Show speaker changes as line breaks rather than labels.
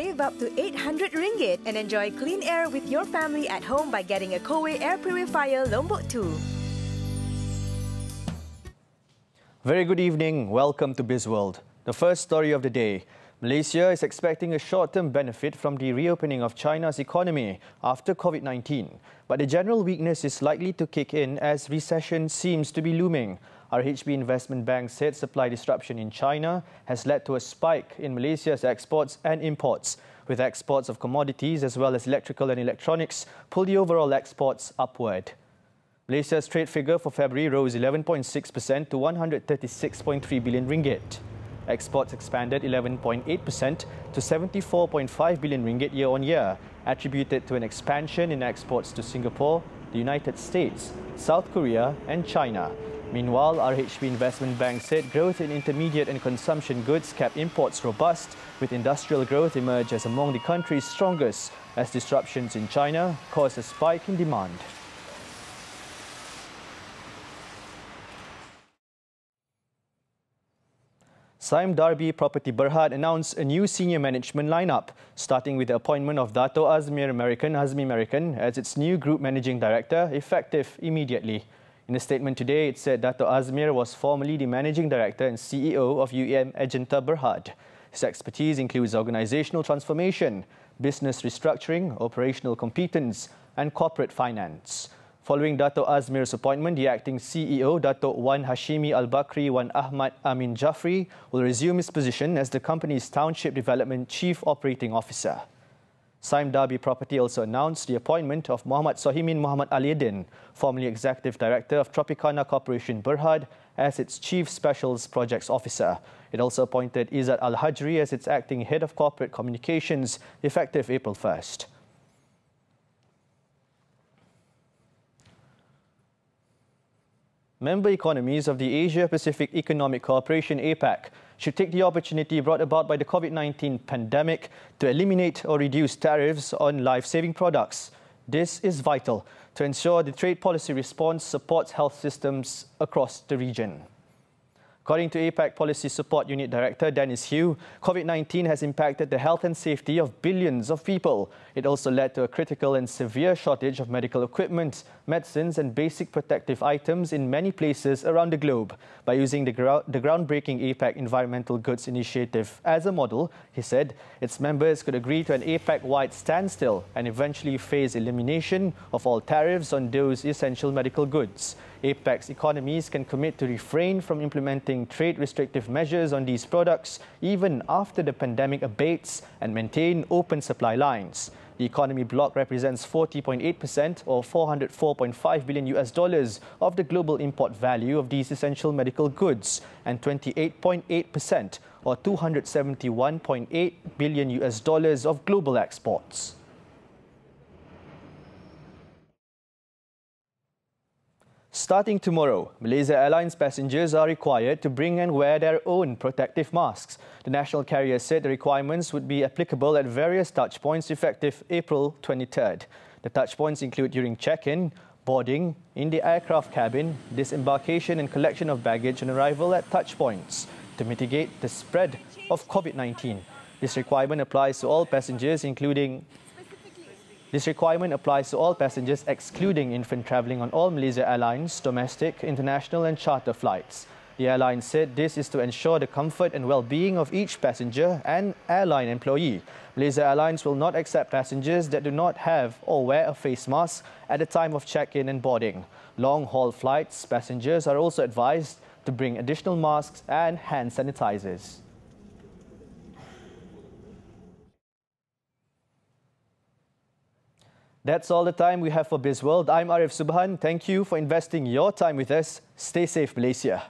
Save up to 800 ringgit and enjoy clean air with your family at home by getting a Kowei air purifier Lombok 2.
Very good evening. Welcome to Bizworld. The first story of the day. Malaysia is expecting a short-term benefit from the reopening of China's economy after COVID-19. But the general weakness is likely to kick in as recession seems to be looming. RHB Investment Bank said supply disruption in China has led to a spike in Malaysia's exports and imports, with exports of commodities as well as electrical and electronics pull the overall exports upward. Malaysia's trade figure for February rose 11.6% to 136.3 billion ringgit. Exports expanded 11.8% to 74.5 billion ringgit year-on-year, attributed to an expansion in exports to Singapore, the United States, South Korea and China. Meanwhile, RHB Investment Bank said growth in intermediate and consumption goods kept imports robust, with industrial growth emerged as among the country's strongest, as disruptions in China caused a spike in demand. Sime Darby Property Berhad announced a new senior management lineup, starting with the appointment of Dato' Azmi American as its new group managing director, effective immediately. In a statement today, it said Dato' Azmir was formerly the managing director and CEO of UEM Agenta Berhad. His expertise includes organizational transformation, business restructuring, operational competence, and corporate finance. Following Dato' Azmir's appointment, the acting CEO, Dato' Wan Hashimi Al-Bakri Wan Ahmad Amin Jafri, will resume his position as the company's Township Development Chief Operating Officer. Sime Darby Property also announced the appointment of Muhammad Sohimin Muhammad Aliuddin, formerly Executive Director of Tropicana Corporation Berhad, as its Chief Specials Projects Officer. It also appointed Izzat Al-Hajri as its acting Head of Corporate Communications, effective April 1st. Member economies of the Asia-Pacific Economic Cooperation APEC should take the opportunity brought about by the COVID-19 pandemic to eliminate or reduce tariffs on life-saving products. This is vital to ensure the trade policy response supports health systems across the region. According to APEC Policy Support Unit Director Dennis Hugh, COVID-19 has impacted the health and safety of billions of people. It also led to a critical and severe shortage of medical equipment, medicines and basic protective items in many places around the globe. By using the groundbreaking APEC Environmental Goods Initiative as a model, he said, its members could agree to an APEC-wide standstill and eventually phase elimination of all tariffs on those essential medical goods. APEC's economies can commit to refrain from implementing trade restrictive measures on these products even after the pandemic abates and maintain open supply lines. The economy bloc represents 40.8% or $404.5 billion of the global import value of these essential medical goods and 28.8% or $271.8 billion of global exports. Starting tomorrow, Malaysia Airlines passengers are required to bring and wear their own protective masks. The national carrier said the requirements would be applicable at various touchpoints effective April 23rd. The touchpoints include during check-in, boarding, in the aircraft cabin, disembarkation and collection of baggage on arrival at touchpoints to mitigate the spread of COVID-19. This requirement applies to all passengers excluding infant travelling on all Malaysia Airlines, domestic, international and charter flights. The airline said this is to ensure the comfort and well-being of each passenger and airline employee. Malaysia Airlines will not accept passengers that do not have or wear a face mask at the time of check-in and boarding. Long-haul flights, passengers are also advised to bring additional masks and hand sanitizers. That's all the time we have for Bizworld. I'm Arif Subhan. Thank you for investing your time with us. Stay safe, Malaysia.